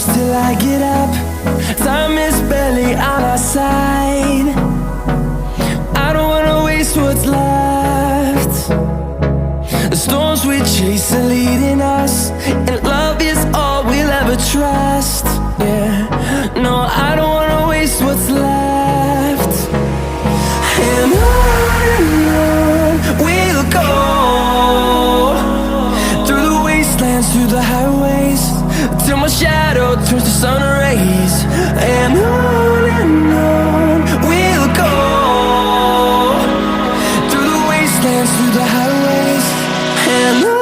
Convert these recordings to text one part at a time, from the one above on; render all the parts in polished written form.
close till I get up. Time is barely on our side. I don't wanna waste what's left. The storms we chase are leading us, and love is all we'll ever trust. Yeah, no, I don't wanna waste what's left. And on we'll go, through the wastelands, through the highways, till my shadow turns to sun rays. And on we'll go, through the wastelands, through the highways, and on.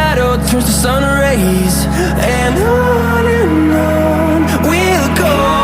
shadow turns to sun rays, and on we'll go.